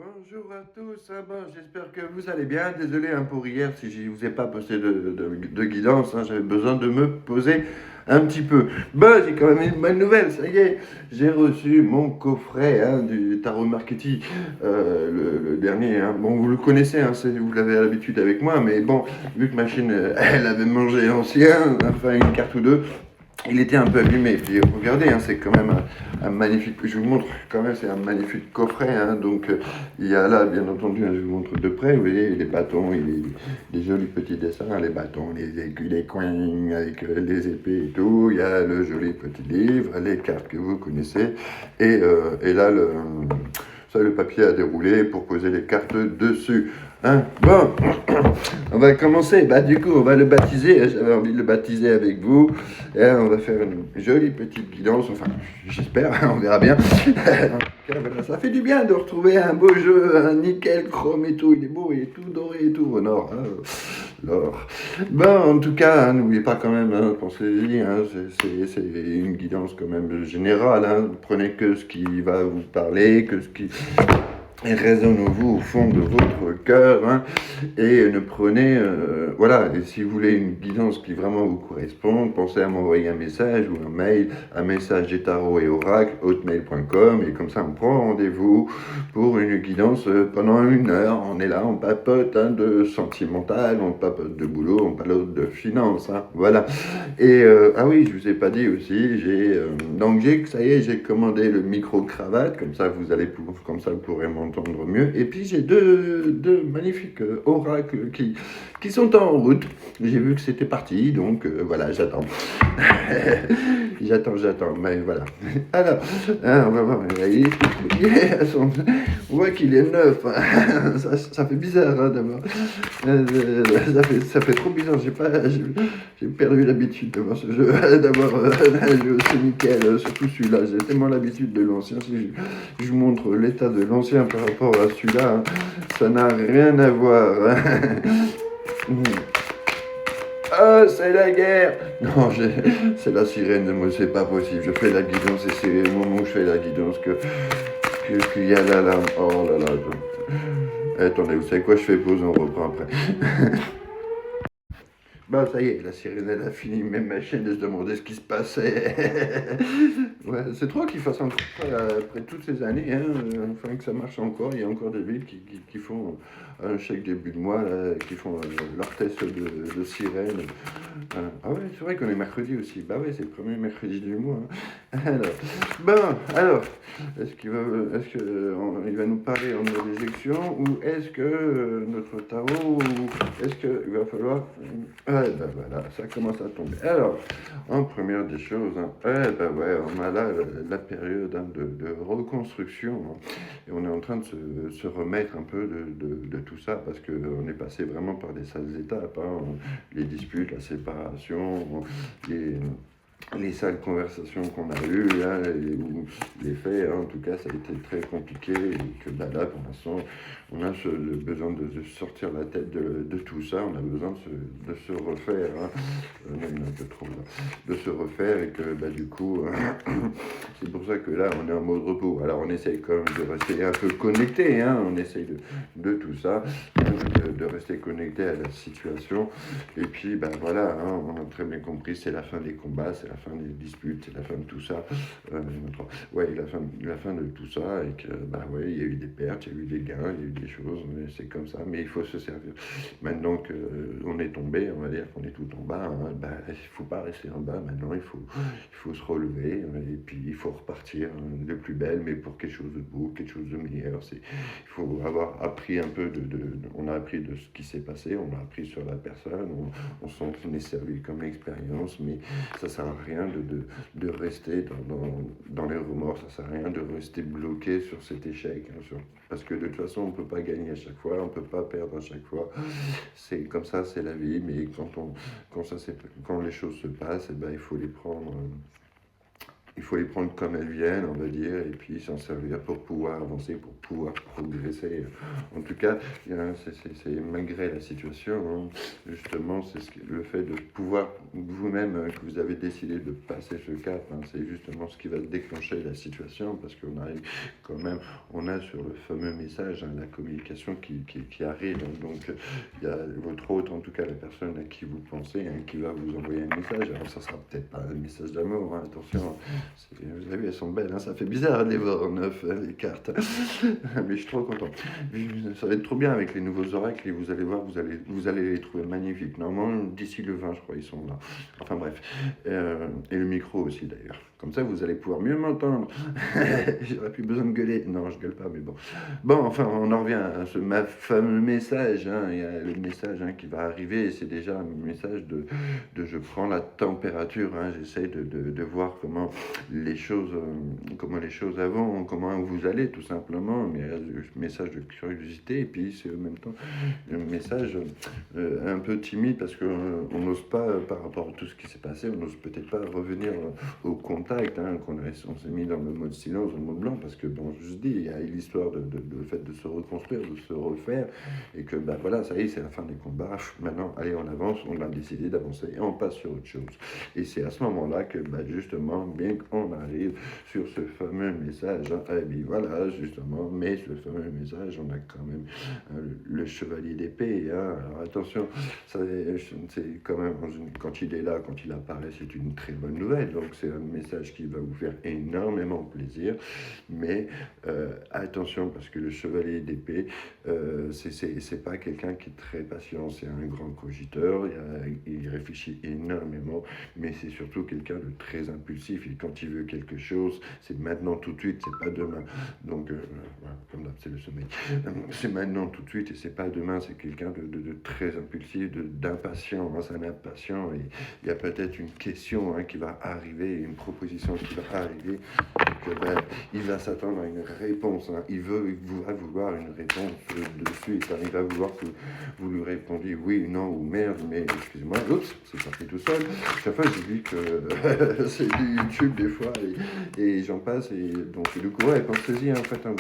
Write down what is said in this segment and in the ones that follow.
Bonjour à tous, j'espère que vous allez bien. Désolé pour hier si je ne vous ai pas posté de guidance, j'avais besoin de me poser un petit peu. J'ai quand même une bonne nouvelle, ça y est, j'ai reçu mon coffret du Tarot Marketing, le dernier. Bon, vous le connaissez, vous l'avez à l'habitude avec moi, mais bon, vu que ma chaîne, elle avait mangé l'ancien, enfin une carte ou deux. Il était un peu abîmé, puis regardez, c'est quand même un magnifique, je vous montre quand même, c'est un magnifique coffret, donc il y a là, bien entendu, je vous montre de près, vous voyez, les bâtons, les jolis petits dessins, les bâtons, les coins avec les épées et tout, il y a le joli petit livre, les cartes que vous connaissez, et là, le papier à dérouler pour poser les cartes dessus. Bon, on va commencer. Du coup, on va le baptiser. J'avais envie de le baptiser avec vous. On va faire une jolie petite guidance. Enfin, j'espère, on verra bien. Voilà, ça fait du bien de retrouver un beau jeu, un nickel chrome et tout. Il est beau, il est tout doré et tout. Au nord, l'or. En tout cas, n'oubliez pas quand même, pensez-y, c'est une guidance quand même générale. Prenez que ce qui va vous parler, que ce qui résonne en vous au fond de votre cœur, et ne prenez, voilà, et si vous voulez une guidance qui vraiment vous correspond, pensez à m'envoyer un message ou un mail, un message des tarots et oracles, hotmail.com, et comme ça on prend rendez-vous pour une guidance pendant 1 heure. On est là, on papote de sentimental, on papote de boulot, on papote de finances, voilà. Et ah oui, je vous ai pas dit aussi, donc ça y est, j'ai commandé le micro-cravate, comme ça comme ça vous pourrez m'entendre mieux. Et puis j'ai deux magnifiques oracles qui sont en route. J'ai vu que c'était parti, donc voilà, j'attends. J'attends, mais voilà. Alors, on va voir, on voit qu'il est neuf. Ça fait bizarre d'abord. Ça fait trop bizarre. J'ai perdu l'habitude de voir ce jeu, d'avoir un jeu aussi nickel, surtout celui-là. J'ai tellement l'habitude de l'ancien. Si je vous montre l'état de l'ancien par rapport à celui-là, ça n'a rien à voir. Ah, c'est la guerre! Non, c'est la sirène, moi c'est pas possible. Je fais la guidance et c'est au moment où je fais la guidance qu'il y a l'alarme. Oh là là. Attendez, vous savez quoi? Je fais pause, on reprend après. Ça y est, la sirène elle a fini, même ma chaîne elle se demandait ce qui se passait. Ouais, c'est trop qu'il fasse encore ça après toutes ces années, enfin que ça marche encore. Il y a encore des villes qui font chaque début de mois, là, qui font leur test de sirène. Ah ouais, c'est vrai qu'on est mercredi aussi. Bah ouais, c'est le premier mercredi du mois. Alors, il va nous parler en éjection ou est-ce que notre tarot, ou est-ce qu'il va falloir... voilà, ça commence à tomber. Alors, en première des choses, on a là la période de reconstruction, et on est en train de se remettre un peu de tout ça parce qu'on est passé vraiment par des sales étapes, les disputes, la séparation, les sales conversations qu'on a eues, les faits, en tout cas, ça a été très compliqué, et que là, pour l'instant, on a le besoin de sortir la tête de tout ça, on a besoin de se refaire, même un peu trop, là, de se refaire, et que du coup, c'est pour ça que là, on est en mode repos. Alors, on essaye quand même de rester un peu connecté, on essaye de tout ça, de rester connecté à la situation, et puis, voilà, on a très bien compris, c'est la fin des combats, c'est la fin des disputes, c'est la fin de tout ça. La fin de tout ça, et que, il y a eu des pertes, il y a eu des gains, il y a eu des choses, c'est comme ça, mais il faut se servir. Maintenant qu'on est tombé, on va dire qu'on est tout en bas, il ne faut pas rester en bas, maintenant il faut se relever, et puis il faut repartir de plus belle, mais pour quelque chose de beau, quelque chose de meilleur. Il faut avoir appris un peu on a appris de ce qui s'est passé, on a appris sur la personne, on s'en est servi comme expérience, mais ça sert à rien de rester dans les remords, ça sert à rien de rester bloqué sur cet échec, parce que de toute façon on peut pas gagner à chaque fois, on peut pas perdre à chaque fois, c'est comme ça, c'est la vie, mais quand les choses se passent, il faut les prendre il faut les prendre comme elles viennent, on va dire, et puis s'en servir pour pouvoir avancer, pour pouvoir progresser. En tout cas, c'est malgré la situation, hein, justement, le fait de pouvoir vous-même, que vous avez décidé de passer ce cap, hein, c'est justement ce qui va déclencher la situation, parce qu'on arrive quand même, on a sur le fameux message, hein, la communication qui arrive, hein, donc il y a votre hôte, en tout cas la personne à qui vous pensez, hein, qui va vous envoyer un message. Alors ça sera peut-être pas un message d'amour, hein, attention, vous avez vu, elles sont belles, hein, ça fait bizarre de les voir en neuf, hein, les cartes, mais je suis trop content. Ça va être trop bien avec les nouveaux oracles, et vous allez voir, vous allez les trouver magnifiques. Normalement, d'ici le 20, je crois, ils sont là. Enfin bref, et le micro aussi d'ailleurs. Comme ça, vous allez pouvoir mieux m'entendre. J'aurais plus besoin de gueuler. Non, je gueule pas, mais bon. Bon, enfin, on en revient à ce fameux message, hein. Il y a le message, hein, qui va arriver, et c'est déjà un message de je prends la température, hein. J'essaye de voir comment les choses avancent, comment vous allez, tout simplement. Mais un message de curiosité, et puis c'est en même temps un message un peu timide, parce qu'on n'ose pas, par rapport à tout ce qui s'est passé, on n'ose peut-être pas revenir au contact, hein, on s'est mis dans le mode silence, dans le mode blanc, parce que, bon, je dis, il y a l'histoire le fait de se reconstruire, de se refaire, et que, ben voilà, ça y est, c'est la fin des combats, maintenant, allez, on avance, on a décidé d'avancer, et on passe sur autre chose. Et c'est à ce moment-là que, ben, justement, bien qu'on arrive sur ce fameux message, hein, et bien voilà, justement, mais ce fameux message, on a quand même le chevalier d'épée, hein. Alors attention, c'est quand même, quand il est là, quand il apparaît, c'est une très bonne nouvelle, donc c'est un message qui va vous faire énormément plaisir, mais attention, parce que le chevalier d'épée, c'est pas quelqu'un qui est très patient, c'est un grand cogiteur, il réfléchit énormément, mais c'est surtout quelqu'un de très impulsif, et quand il veut quelque chose, c'est maintenant tout de suite, c'est pas demain. Donc voilà, comme d'hab, c'est le sommeil. C'est maintenant tout de suite, et c'est pas demain, c'est quelqu'un de très impulsif, d'impatient, hein, c'est un impatient, et il y a peut-être une question, hein, qui va arriver, une proposition qui va arriver, que, ben, il va s'attendre à une réponse, hein. Il va vouloir une réponse de suite, hein. Il va vouloir que vous lui répondiez oui, non ou merde, mais excusez-moi, oups, c'est parti tout seul. Chaque fois, je dis que c'est du YouTube des fois, et j'en passe, et donc du coup, ouais, pensez-y, hein, en fait, hein,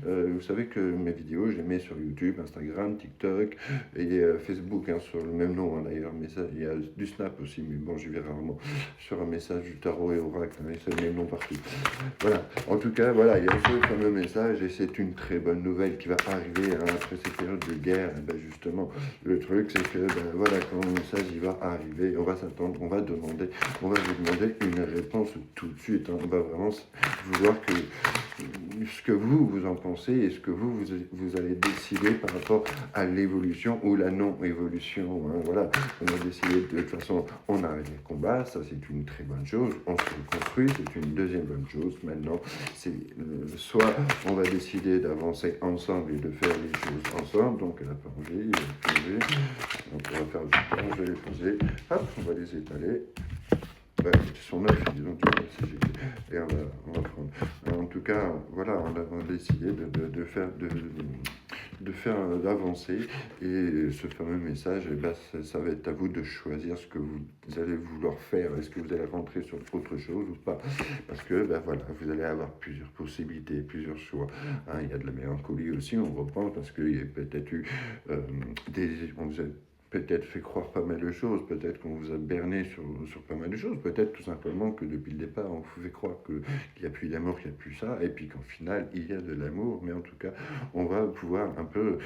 vous savez que mes vidéos, je les mets sur YouTube, Instagram, TikTok et Facebook, hein, sur le même nom, hein, d'ailleurs, mais ça, il y a du Snap aussi, mais bon, j'y vais rarement, sur un message du tarot et oracle, hein, et c'est le même nom partout. Voilà, en tout cas, voilà, il y a ce fameux message, et c'est une très bonne nouvelle qui va arriver, hein, après cette période de guerre. Et ben justement, le truc, c'est que, ben voilà, quand le message il va arriver, on va s'attendre, on va vous demander une réponse tout de suite, hein. On va vraiment vouloir que ce que vous en pensez, et ce que vous allez décider par rapport à l'évolution ou la non-évolution, hein. Voilà, on a décidé de toute façon, on arrête les combats, ça c'est une très bonne chose, on se reconstruit, c'est une deuxième bonne chose. Maintenant, c'est soit on va décider d'avancer ensemble et de faire les choses ensemble, donc la plongée, donc on va faire le temps, je vais les poser, hop, on va les étaler. Ouais, ils sont neufs, donc et on va prendre. En tout cas, voilà, on a décidé de faire d'avancer, et ce fameux message, eh ben, ça va être à vous de choisir ce que vous allez vouloir faire. Est-ce que vous allez rentrer sur autre chose ou pas? Parce que ben, voilà, vous allez avoir plusieurs possibilités, plusieurs choix, hein. Il y a de la mélancolie aussi, on reprend, parce qu'il y a peut-être eu on vous a peut-être fait croire pas mal de choses, peut-être qu'on vous a berné sur pas mal de choses, peut-être tout simplement que depuis le départ on vous fait croire qu'il n'y a plus d'amour, qu'il n'y a plus ça, et puis qu'en final il y a de l'amour, mais en tout cas on va pouvoir un peu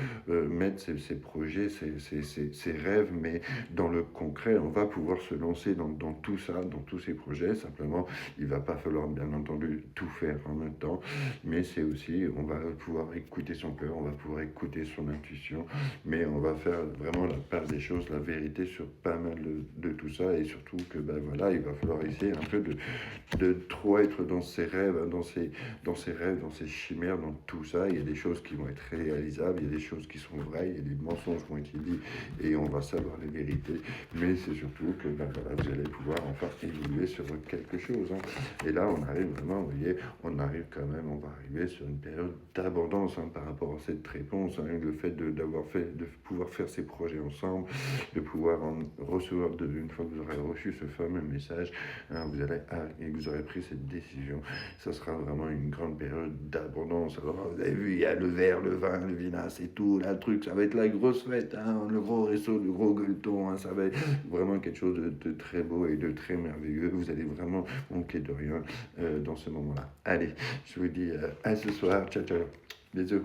mettre ses projets, ses rêves, mais dans le concret, on va pouvoir se lancer dans tout ça, dans tous ces projets. Simplement, il va pas falloir bien entendu tout faire en même temps, mais c'est aussi, on va pouvoir écouter son cœur, on va pouvoir écouter son intuition, mais on va faire vraiment la part des choses, la vérité sur pas mal de tout ça, et surtout que ben voilà, il va falloir essayer un peu de trop être dans ses rêves, dans ses rêves, dans ses chimères, dans tout ça. Il y a des choses qui vont être réalisables, il y a des choses qui sont vraies, il y a des mensonges qui ont été dits, et on va savoir les vérités, mais c'est surtout que ben voilà, vous allez pouvoir enfin évoluer sur quelque chose, hein. Et là on arrive vraiment, vous voyez, on arrive quand même, on va arriver sur une période d'abondance, hein, par rapport à cette réponse, hein, le fait de pouvoir faire ces projets ensemble, de pouvoir en recevoir une fois que vous aurez reçu ce fameux message, hein, et que vous aurez pris cette décision. Ça sera vraiment une grande période d'abondance. Alors, vous avez vu, il y a le verre, le vin, le vinasse et tout, là, le truc, ça va être la grosse fête, hein, le gros resto, le gros gueuleton, hein, ça va être vraiment quelque chose de très beau et de très merveilleux. Vous allez vraiment manquer de rien dans ce moment-là. Allez, je vous dis à ce soir. Ciao, ciao. Bisous.